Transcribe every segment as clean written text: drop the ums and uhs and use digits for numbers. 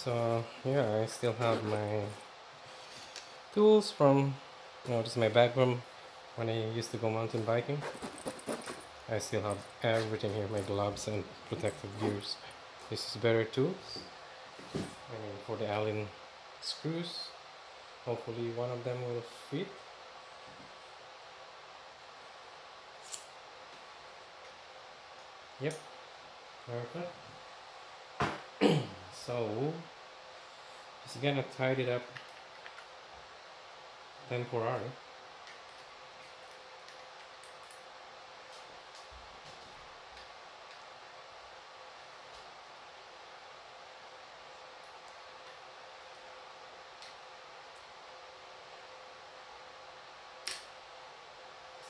So yeah, I still have my tools from, this is my bag from when I used to go mountain biking. I still have everything here, my gloves and protective gears. This is better tools. For the Allen screws, hopefully one of them will fit. Yep, perfect. So just gonna tidy it up temporarily.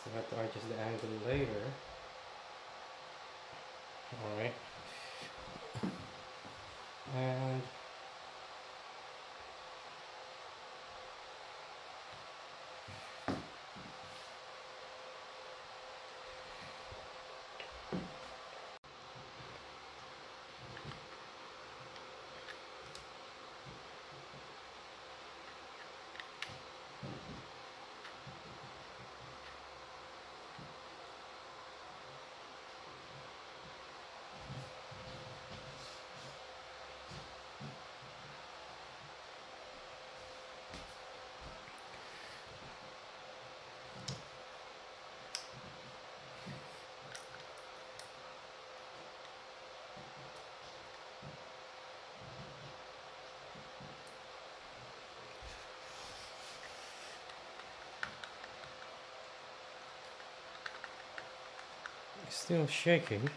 I have to adjust the angle later. Alright. And it's still shaking.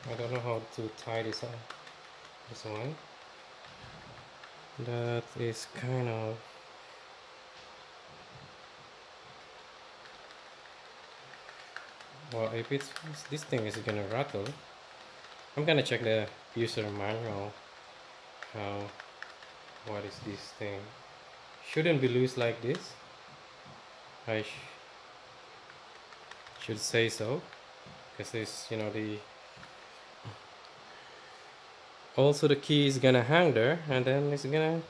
I don't know how to tie this up. This one. That is kind of well. If it's this thing is gonna rattle, I'm gonna check the user manual. How what is this thing? Shouldn't be loose like this. I should say so, because this, the also the key is gonna hang there, and then it's gonna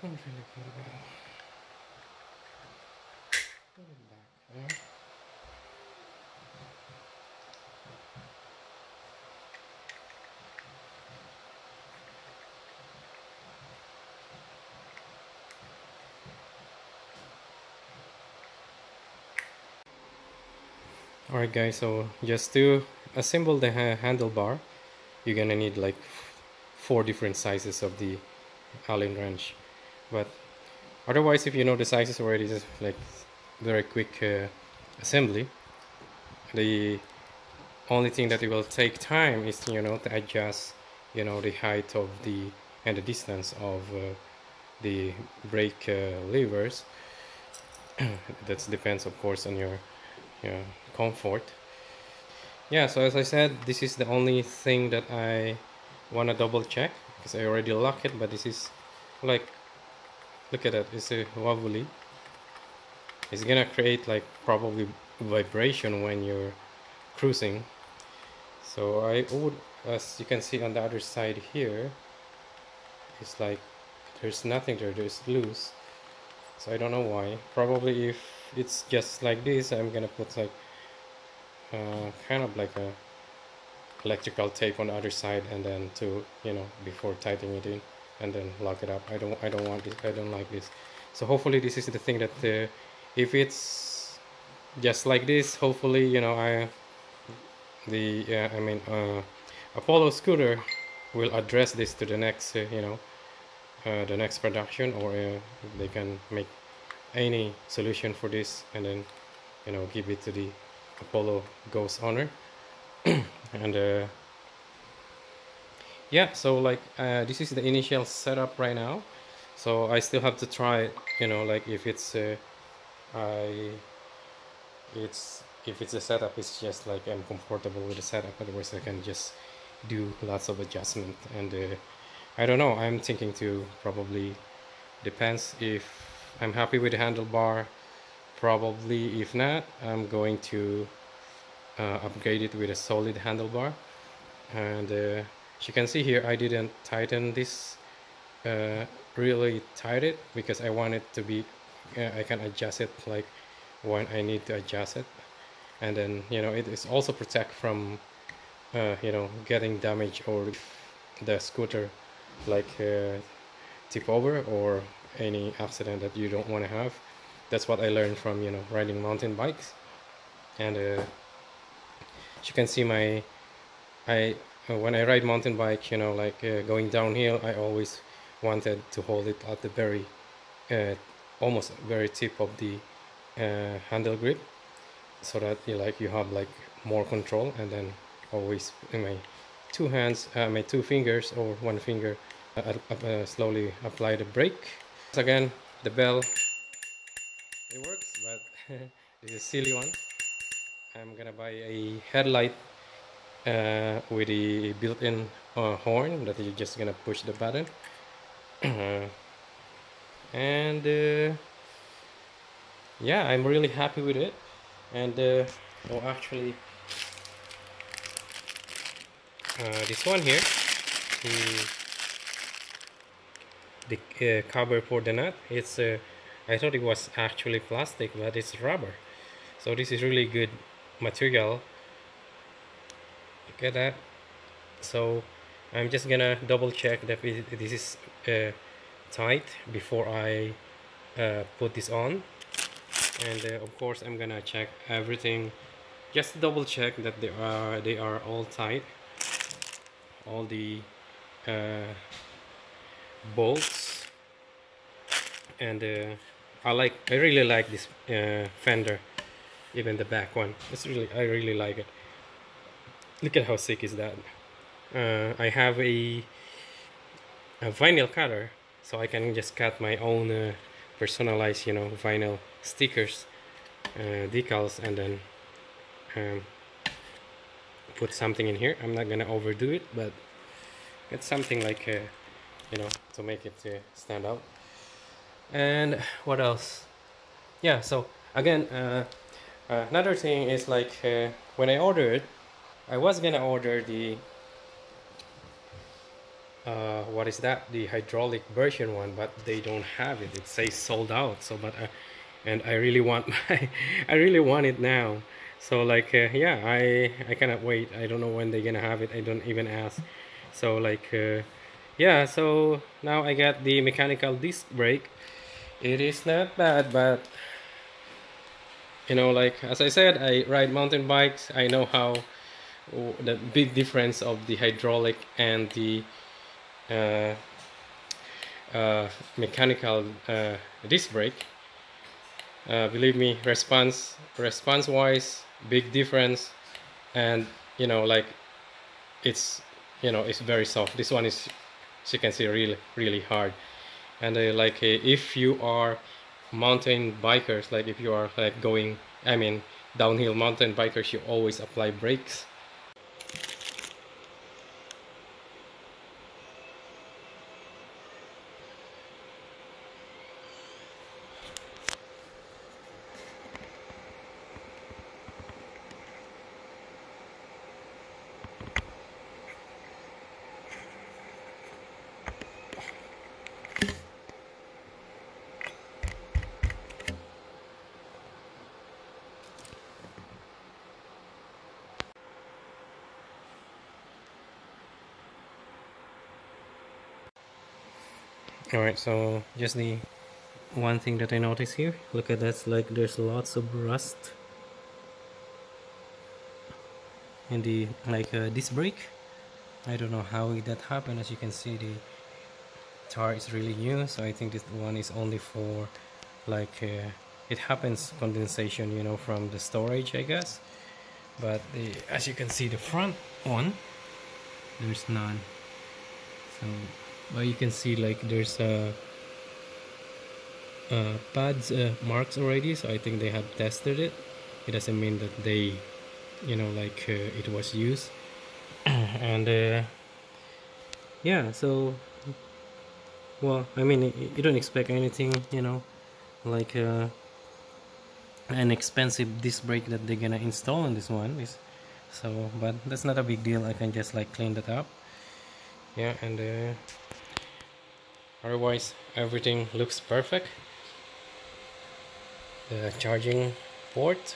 I'm really good about it. Put it back there. Alright guys, so just to assemble the handlebar, you're gonna need like 4 different sizes of the Allen wrench. But otherwise, if you know the sizes already, it's like very quick assembly. The only thing that it will take time is to adjust the height of the and the distance of the brake levers. That depends of course on your comfort. Yeah, so as I said, this is the only thing that I want to double check, because I already lock it, but this is like, look at that, it's a wobbly. It's gonna create like probably vibration when you're cruising. So I would, as you can see on the other side here, it's like there's nothing there, there's loose. So I don't know why. Probably if it's just like this, I'm gonna put like kind of like a electrical tape on the other side, and then to before tightening it in, and then lock it up. I don't want this. I don't like this. So hopefully this is the thing that if it's just like this, hopefully Apollo scooter will address this to the next the next production, or they can make any solution for this, and then give it to the Apollo Ghost owner. And yeah, so like this is the initial setup right now. So I still have to try it, you know, like if it's I it's if it's a setup, it's just like I'm comfortable with the setup. Otherwise I can just do lots of adjustment. And I don't know, I'm thinking to probably, depends if I'm happy with the handlebar, probably. If not, I'm going to upgrade it with a solid handlebar. And as you can see here, I didn't tighten this uh, really tight it, because I want it to be I can adjust it like when I need to adjust it. And then, you know, it is also protect from you know, getting damage, or if the scooter like tip over, or any accident that you don't want to have. That's what I learned from, you know, riding mountain bikes. And as you can see, my I when I ride mountain bike, you know, like going downhill, I always wanted to hold it at the very uh, almost very tip of the handle grip, so that you have like more control. And then always in my two hands, my two fingers or one finger, slowly apply the brake. Again, the bell, it works, but this is a silly one. I'm gonna buy a headlight with a built-in horn that you're just gonna push the button. And yeah, I'm really happy with it. And oh, actually, this one here, the cover for the nut, it's I thought it was actually plastic, but it's rubber. So this is really good material. Look at that. So I'm just gonna double check that this is tight before I put this on. And of course I'm gonna check everything, just to double check that they are all tight, all the bolts. And I really like this fender, even the back one. I really like it. Look at how sick is that. I have a vinyl cutter, so I can just cut my own personalized, you know, vinyl stickers, decals, and then put something in here. I'm not gonna overdo it, but it's something like you know, to make it stand out. And what else? Yeah, so again, another thing is like when I ordered, I was gonna order the what is that, the hydraulic version one, but they don't have it. It says sold out. So but and I really want my I really want it now. So like yeah, I cannot wait. I don't know when they're gonna have it. I don't even ask. So like yeah, so now I got the mechanical disc brake. It is not bad, but you know, like as I said, I ride mountain bikes. I know how the big difference of the hydraulic and the uh, mechanical disc brake. Believe me, response wise, big difference. And you know, like it's, you know, it's very soft. This one is, as you can see, really hard. And like if you are mountain bikers, like if you are like going, I mean downhill mountain bikers, you always apply brakes. All right, so just the one thing that I noticed here, look at that, like there's lots of rust in the like disc brake. I don't know how that happened. As you can see, the tar is really new, so I think this one is only for like it happens condensation, you know, from the storage, I guess. But as you can see, the front one, there's none. So but you can see like there's a pads marks already, so I think they have tested it. It doesn't mean that they, it was used. And yeah, so well, I mean, you don't expect anything, like an expensive disc brake that they're gonna install on this one is. So but that's not a big deal. I can just like clean that up. Yeah, and otherwise everything looks perfect. The charging port,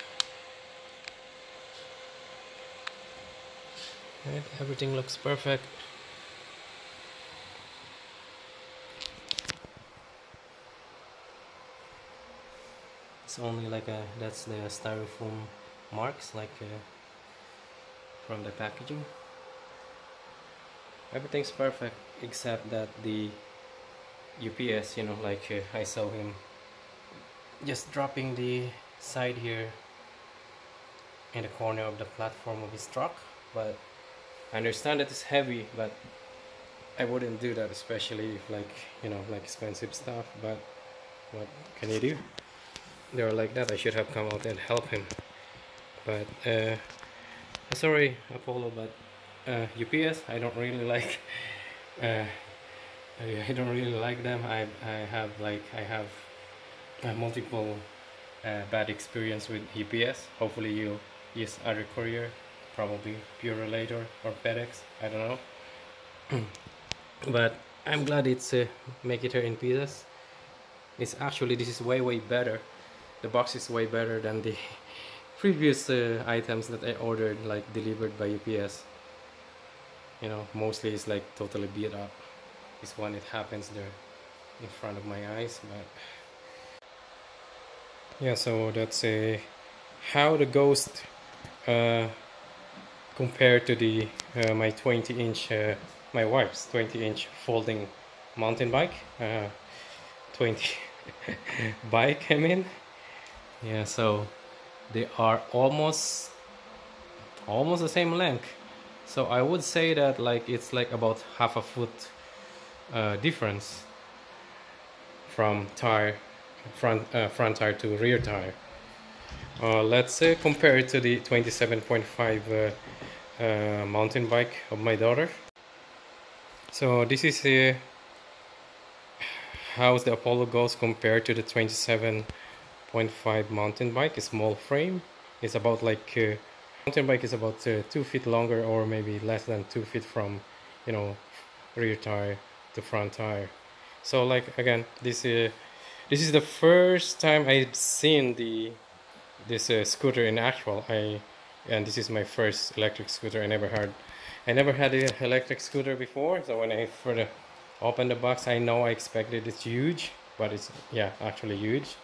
and everything looks perfect. It's only like that's the styrofoam marks, like from the packaging. Everything's perfect except that the UPS, I saw him just dropping the side here in the corner of the platform of his truck. But I understand that it's heavy, but I wouldn't do that, especially if like expensive stuff. But what can you do? They were like that. I should have come out and help him. But sorry, Apollo, but UPS I don't really like. uh, I don't really like them. I have multiple bad experience with UPS. Hopefully you use other courier, probably Purolator or FedEx, I don't know. But I'm glad it's make it here in pieces. It's actually, this is way better. The box is way better than the previous items that I ordered, like delivered by UPS. Mostly it's like totally beat up. This one, it happens there in front of my eyes. But yeah, so that's how the Ghost uh, compared to the my 20-inch my wife's 20-inch folding mountain bike, 20 bike, I mean. Yeah, so they are almost the same length. So I would say that like it's like about half a foot difference from front tire to rear tire. Let's compare it to the 27.5 mountain bike of my daughter. So this is how the Apollo goes compared to the 27.5 mountain bike. A small frame. It's about like mountain bike is about 2 feet longer, or maybe less than 2 feet from rear tire to front tire. So like again, this is the first time I've seen this scooter in actual. And this is my first electric scooter. I never had an electric scooter before. So when I further opened the box, I know I expected it's huge, but it's, yeah, actually huge.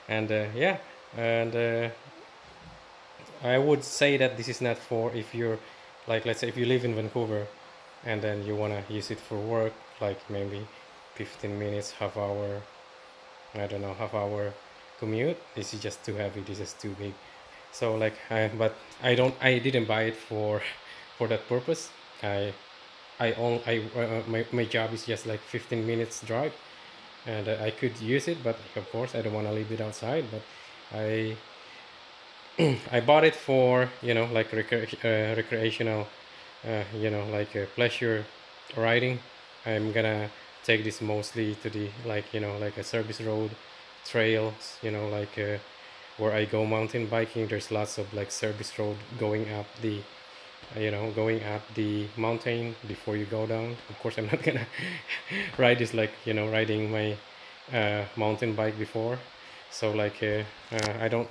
And yeah, and I would say that this is not for if you're like, let's say if you live in Vancouver and then you want to use it for work, like maybe 15 minutes, half hour, I don't know, half hour commute. This is just too heavy, this is too big. So like but I didn't buy it for that purpose. My job is just like 15 minutes drive, and I could use it, but of course I don't want to leave it outside. But I I bought it for like recreational, pleasure riding. I'm gonna take this mostly to the like like a service road trails, where I go mountain biking. There's lots of like service road going up the mountain before you go down. Of course I'm not gonna ride this like riding my mountain bike before. So like I don't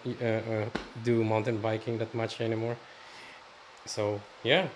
do mountain biking that much anymore. So yeah,